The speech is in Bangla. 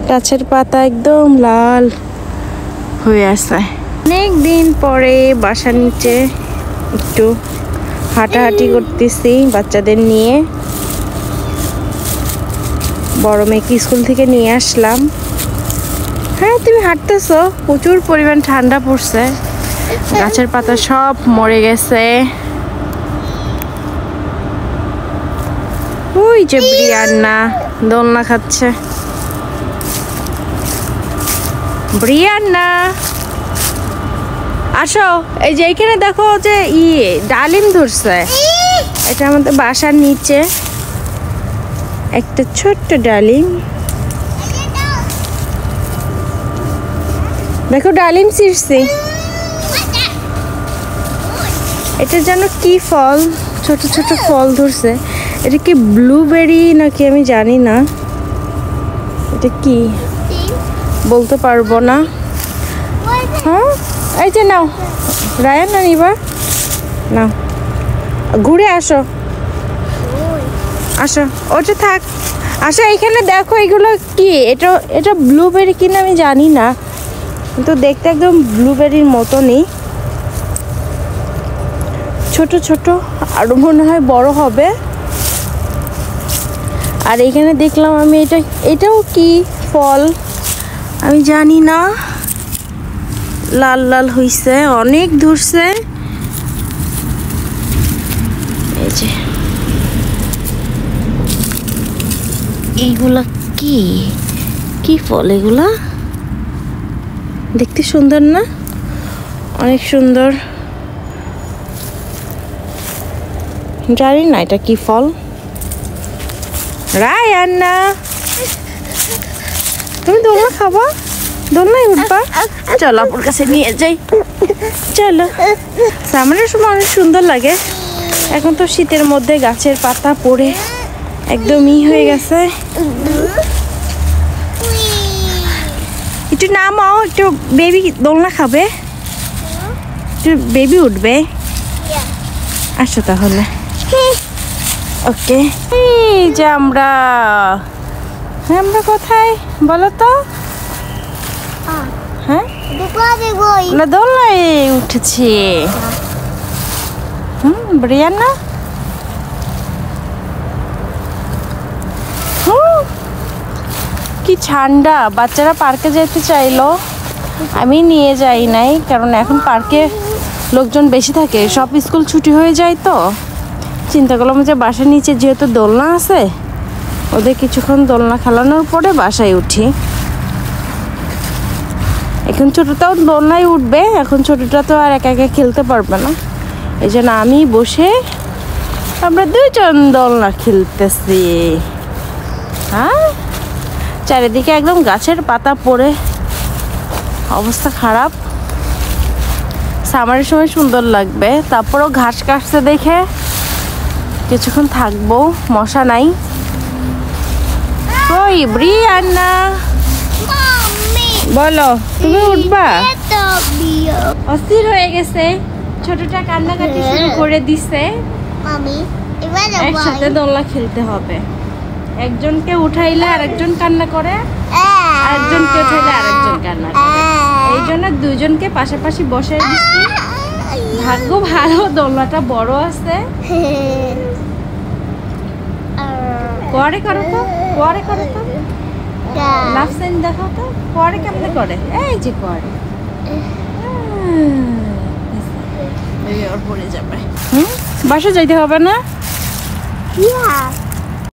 গাছের পাতা একদম লাল হয়ে আছে। অনেক দিন পরে বাসার নিচে একটু হাঁটাহাঁটি করতেছি বাচ্চাদের নিয়ে। বড় মেয়েকে স্কুল থেকে নিয়ে আসলাম। হ্যাঁ, তুমি হাঁটতেছো, প্রচুর পরিমাণ ঠান্ডা পড়ছে, গাছের পাতা সব মরে গেছে। ওই যে ব্রিয়ান্না দোলনা খাচ্ছে। ব্রিয়ান্না আসো, এই যে এখানে দেখো যে ডালিম ধরছে। এটা আমাদের বাসার নিচে একটা ছোট্ট ডালিম। দেখো ডালিম ছিঁড়ছি। এটা যেন কি ফল, ছোট ছোট ফল ধরছে। এটা কি ব্লুবেরি নাকি আমি জানি না, এটা কি বলতে পারবো না। হ্যাঁ, এই যে নাও রায়ান, না নিবা নাও, ঘুরে আসো আসো, ওটা থাক। আসো এখানে দেখো, এগুলো কি, এটা ব্লুবেরি কিনা আমি জানি না, কিন্তু দেখতে একদম ব্লুবেরির মতনই, ছোট ছোট, আরো মনে হয় বড় হবে। আর এখানে দেখলাম আমি এটাও কি ফল আমি জানি না, লাল লাল হইছে, অনেক ধরছে। এই যে এইগুলা কি কি ফল, এগুলা দেখতে সুন্দর না, অনেক সুন্দর। জানি না এটা কি ফল। রায়ান্না, তুমি দোলনা খাবা, দোলনায় উঠবা, চলো আপুর কাছে নিয়ে যাই, চলো। সামনের সময় অনেক সুন্দর লাগে, এখন তো শীতের মধ্যে গাছের পাতা পড়ে একদম হয়ে গেছে। একটু নামাও, একটু বেবি দোলনা খাবে, একটু বেবি উঠবে। আসো তাহলে, ওকে। এই যে আমরা কোথায় বলো তো? হ্যাঁ, দোলনায় উঠেছি। ব্রিয়ান্না, কি ঠান্ডা। বাচ্চারা পার্কে যেতে চাইলো, আমি নিয়ে যাই নাই, কারণ এখন পার্কে লোকজন বেশি থাকে, সব স্কুল ছুটি হয়ে যায়। তো চিন্তা করলাম যে বাসার নিচে যেহেতু দোলনা আছে, ওদের কিছুক্ষণ দোলনা খেলানোর পরে বাসায় উঠি। এখন ছোটটাও দোলনায় উঠবে, এখন ছোটটা তো আর একা একা খেলতে পারবে না, এই জন্য আমি বসে আমরা দুজন দোলনা খেলতেছি। হ্যাঁ, চারিদিকে একদম গাছের পাতা পড়ে অবস্থা খারাপ। সামারের সময় সুন্দর লাগবে, তারপরেও ঘাস কাটছে দেখে কিছুক্ষণ থাকবো, মশা নাই। ওই ব্রিয়ান্না, বলো তুমি উঠবা? অস্থির হয়ে গেছে, ছোটটা কান্নাকাটি শুরু করে দিছে। একসাথে দোলনা খেলতে হবে, একজনকে উঠাইলে আরেকজন কান্না করে, আরেকজনকে উঠাইলে আরেকজন কান্না করে, এই জন্য দুজনকে পাশাপাশি বসে দিচ্ছি। ভাগ্য ভালো দোলনাটা বড় আছে। পরে করো তো, পরে করো তো, লাভ সাইন দেখাও তো, পরে কেমনে করে, এই যে পরে ওর পড়ে যাবে। বাসা যাইতে হবে না?